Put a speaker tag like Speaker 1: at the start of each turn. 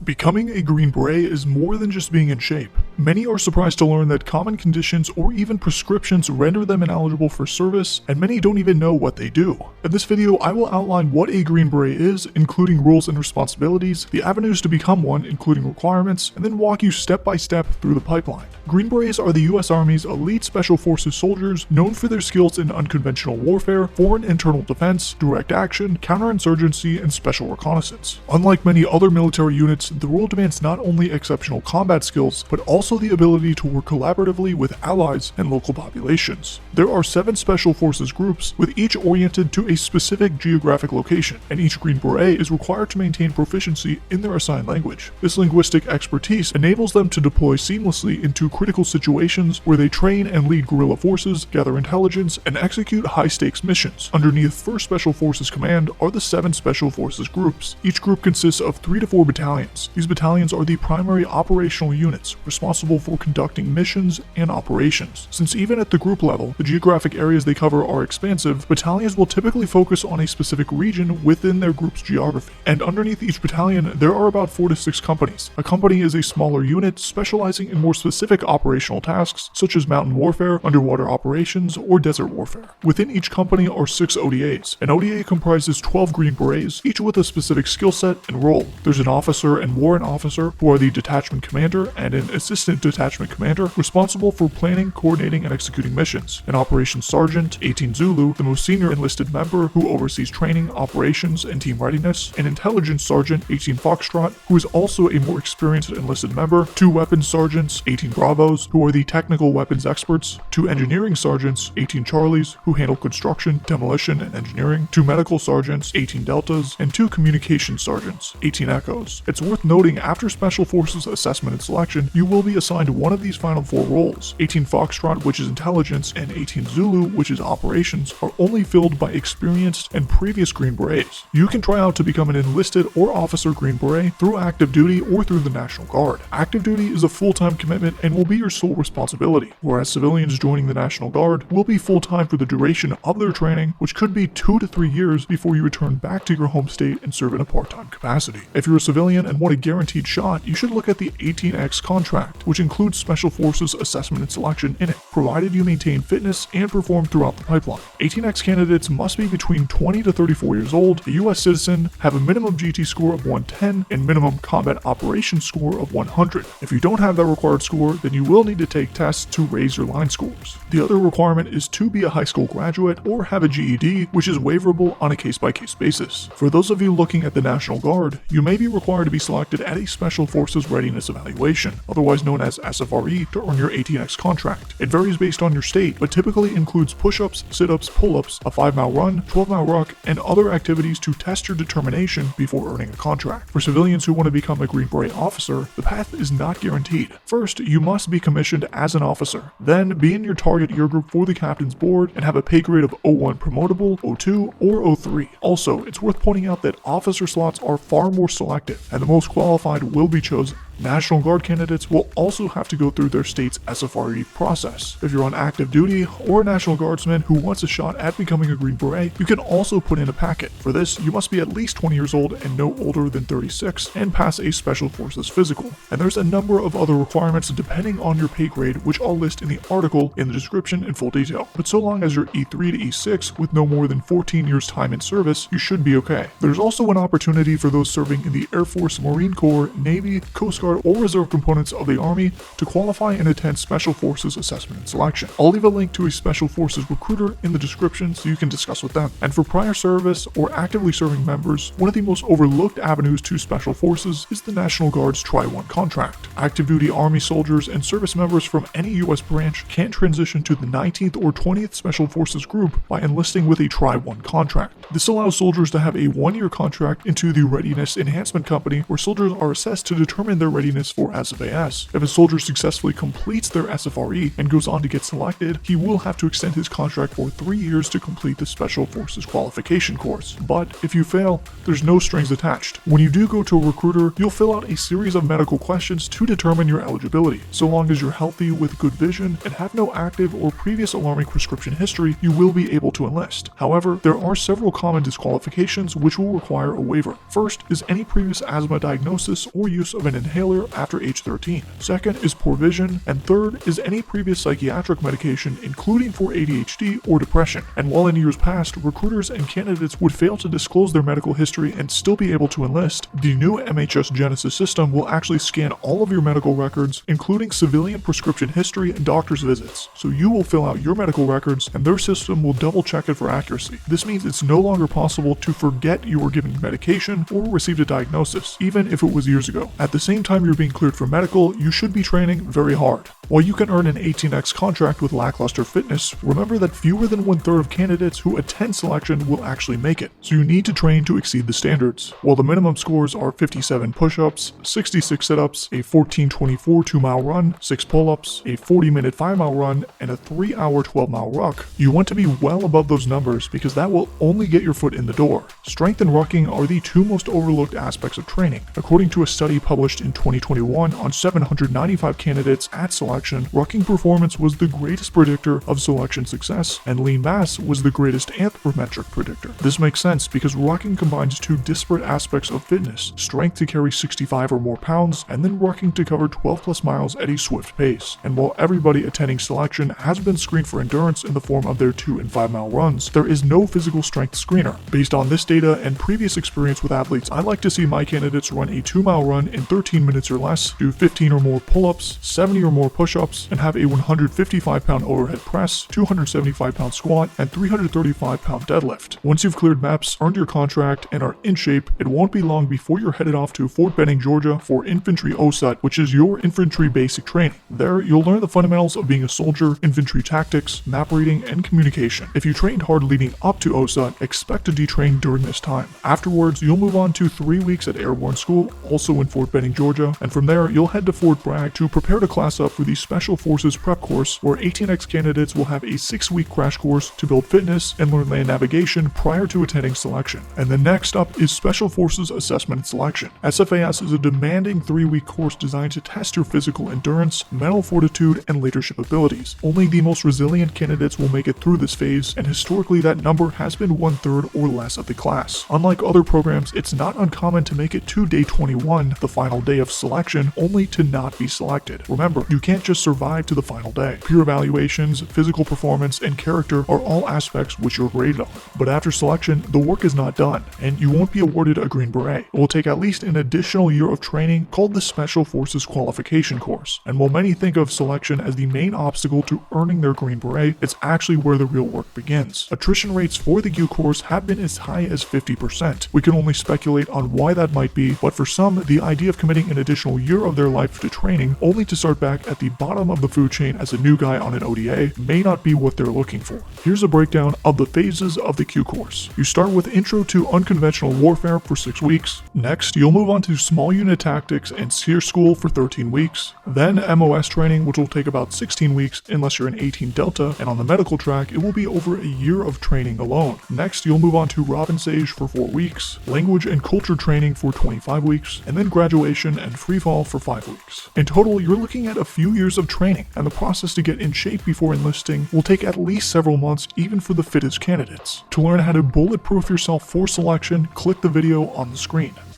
Speaker 1: Becoming a Green Beret is more than just being in shape. Many are surprised to learn that common conditions or even prescriptions render them ineligible for service, and many don't even know what they do. In this video, I will outline what a Green Beret is, including roles and responsibilities, the avenues to become one, including requirements, and then walk you step by step through the pipeline. Green Berets are the US Army's elite Special Forces soldiers known for their skills in unconventional warfare, foreign internal defense, direct action, counterinsurgency, and special reconnaissance. Unlike many other military units, the role demands not only exceptional combat skills, but also the ability to work collaboratively with allies and local populations. There are 7 Special Forces groups, with each oriented to a specific geographic location, and each Green Beret is required to maintain proficiency in their assigned language. This linguistic expertise enables them to deploy seamlessly into critical situations where they train and lead guerrilla forces, gather intelligence, and execute high-stakes missions. Underneath 1st Special Forces Command are the 7 Special Forces groups. Each group consists of 3 to 4 battalions. These battalions are the primary operational units responsible for conducting missions and operations. Since even at the group level, the geographic areas they cover are expansive, battalions will typically focus on a specific region within their group's geography. And underneath each battalion, there are about 4 to 6 companies. A company is a smaller unit specializing in more specific operational tasks, such as mountain warfare, underwater operations, or desert warfare. Within each company are 6 ODAs. An ODA comprises 12 Green Berets, each with a specific skill set and role. There's an officer and warrant officer, who are the detachment commander, and an assistant detachment commander responsible for planning, coordinating, and executing missions. An operations sergeant, 18 Zulu, the most senior enlisted member who oversees training, operations, and team readiness. An intelligence sergeant, 18 Foxtrot, who is also a more experienced enlisted member. 2 weapons sergeants, 18 Bravos, who are the technical weapons experts. 2 engineering sergeants, 18 Charlies, who handle construction, demolition, and engineering. 2 medical sergeants, 18 Deltas, and 2 communications sergeants, 18 Echoes. It's worth noting, after Special Forces assessment and selection, you will be assigned one of these final 4 roles. 18 Foxtrot, which is intelligence, and 18 Zulu, which is operations, are only filled by experienced and previous Green Berets. You can try out to become an enlisted or officer Green Beret through active duty or through the National Guard. Active duty is a full-time commitment and will be your sole responsibility, whereas civilians joining the National Guard will be full-time for the duration of their training, which could be 2 to 3 years before you return back to your home state and serve in a part-time capacity. If you're a civilian and want a guaranteed shot, you should look at the 18X contract, which includes Special Forces assessment and selection in it, provided you maintain fitness and perform throughout the pipeline. 18X candidates must be between 20 to 34 years old, a US citizen, have a minimum GT score of 110, and minimum combat operations score of 100. If you don't have that required score, then you will need to take tests to raise your line scores. The other requirement is to be a high school graduate or have a GED, which is waiverable on a case-by-case basis. For those of you looking at the National Guard, you may be required to be selected at a Special Forces Readiness Evaluation, otherwise known as SFRE, to earn your 18X contract. It varies based on your state, but typically includes push-ups, sit-ups, pull-ups, a 5-mile run, 12-mile ruck, and other activities to test your determination before earning a contract. For civilians who want to become a Green Beret officer, the path is not guaranteed. First, you must be commissioned as an officer, then be in your target year group for the captain's board and have a pay grade of 01 promotable, 02, or 03. Also, it's worth pointing out that officer slots are far more selective, and the most qualified will be chosen. National Guard candidates will also have to go through their state's SFRE process. If you're on active duty or a National Guardsman who wants a shot at becoming a Green Beret, you can also put in a packet. For this, you must be at least 20 years old and no older than 36 and pass a Special Forces physical. And there's a number of other requirements depending on your pay grade, which I'll list in the article in the description in full detail. But so long as you're E3 to E6 with no more than 14 years time in service, you should be okay. There's also an opportunity for those serving in the Air Force, Marine Corps, Navy, Coast Guard, or reserve components of the Army to qualify and attend Special Forces assessment and selection. I'll leave a link to a Special Forces recruiter in the description so you can discuss with them. And for prior service or actively serving members, one of the most overlooked avenues to Special Forces is the National Guard's Tri-1 contract. Active duty Army soldiers and service members from any US branch can transition to the 19th or 20th Special Forces group by enlisting with a Tri-1 contract. This allows soldiers to have a 1-year contract into the Readiness Enhancement Company, where soldiers are assessed to determine their readiness for ASAVAS. If a soldier successfully completes their SFRE and goes on to get selected, he will have to extend his contract for 3 years to complete the Special Forces qualification course. But if you fail, there's no strings attached. When you do go to a recruiter, you'll fill out a series of medical questions to determine your eligibility. So long as you're healthy with good vision and have no active or previous alarming prescription history, you will be able to enlist. However, there are several common disqualifications which will require a waiver. First is any previous asthma diagnosis or use of an inhaler after age 13. Second is poor vision, and third is any previous psychiatric medication, including for ADHD or depression. And while in years past, recruiters and candidates would fail to disclose their medical history and still be able to enlist, the new MHS Genesis system will actually scan all of your medical records, including civilian prescription history and doctor's visits. So you will fill out your medical records, and their system will double check it for accuracy. This means it's no longer possible to forget you were given medication or received a diagnosis, even if it was years ago. At the same time you're being cleared for medical, you should be training very hard. While you can earn an 18x contract with lackluster fitness, remember that fewer than 1/3 of candidates who attend selection will actually make it, so you need to train to exceed the standards. While the minimum scores are 57 push-ups, 66 sit-ups, a 14:24 2-mile run, 6 pull-ups, a 40-minute 5-mile run, and a 3-hour 12-mile ruck, you want to be well above those numbers because that will only get your foot in the door. Strength and rucking are the two most overlooked aspects of training. According to a study published in 2021 on 795 candidates at selection, rucking performance was the greatest predictor of selection success, and lean mass was the greatest anthropometric predictor. This makes sense because rucking combines two disparate aspects of fitness: strength to carry 65 or more pounds, and then rucking to cover 12+ miles at a swift pace. And while everybody attending selection has been screened for endurance in the form of their 2 and 5 mile runs, there is no physical strength screener. Based on this data and previous experience with athletes, I like to see my candidates run a 2-mile run in 13 minutes or less, do 15 or more pull-ups, 70 or more push-ups, and have a 155-pound overhead press, 275-pound squat, and 335-pound deadlift. Once you've cleared MEPS, earned your contract, and are in shape, it won't be long before you're headed off to Fort Benning, Georgia for Infantry OSUT, which is your infantry basic training. There, you'll learn the fundamentals of being a soldier, infantry tactics, map reading, and communication. If you trained hard leading up to OSUT, expect to detrain during this time. Afterwards, you'll move on to 3 weeks at Airborne School, also in Fort Benning, Georgia, and from there, you'll head to Fort Bragg to prepare to class up for the Special Forces Prep Course, where 18X candidates will have a 6-week crash course to build fitness and learn land navigation prior to attending selection. And then next up is Special Forces Assessment and Selection. SFAS is a demanding 3-week course designed to test your physical endurance, mental fortitude, and leadership abilities. Only the most resilient candidates will make it through this phase, and historically that number has been 1/3 or less of the class. Unlike other programs, it's not uncommon to make it to day 21, the final day of selection, only to not be selected. Remember, you can't just survive to the final day. Peer evaluations, physical performance, and character are all aspects which you're graded on. But after selection, the work is not done, and you won't be awarded a Green Beret. It will take at least an additional year of training called the Special Forces Qualification Course. And while many think of selection as the main obstacle to earning their Green Beret, it's actually where the real work begins. Attrition rates for the Q course have been as high as 50%. We can only speculate on why that might be, but for some, the idea of committing an additional year of their life to training only to start back at the bottom of the food chain as a new guy on an ODA may not be what they're looking for. Here's a breakdown of the phases of the Q course. You start with Intro to Unconventional Warfare for 6 weeks. Next, you'll move on to Small Unit Tactics and SEER School for 13 weeks. Then MOS training, which will take about 16 weeks unless you're an 18 Delta, and on the medical track, it will be over a year of training alone. Next, you'll move on to Robin Sage for 4 weeks, Language and Culture training for 25 weeks, and then Graduation and Freefall for 5 weeks. In total, you're looking at a few years of training, and the process to get in shape before enlisting will take at least several months even for the fittest candidates. To learn how to bulletproof yourself for selection, click the video on the screen.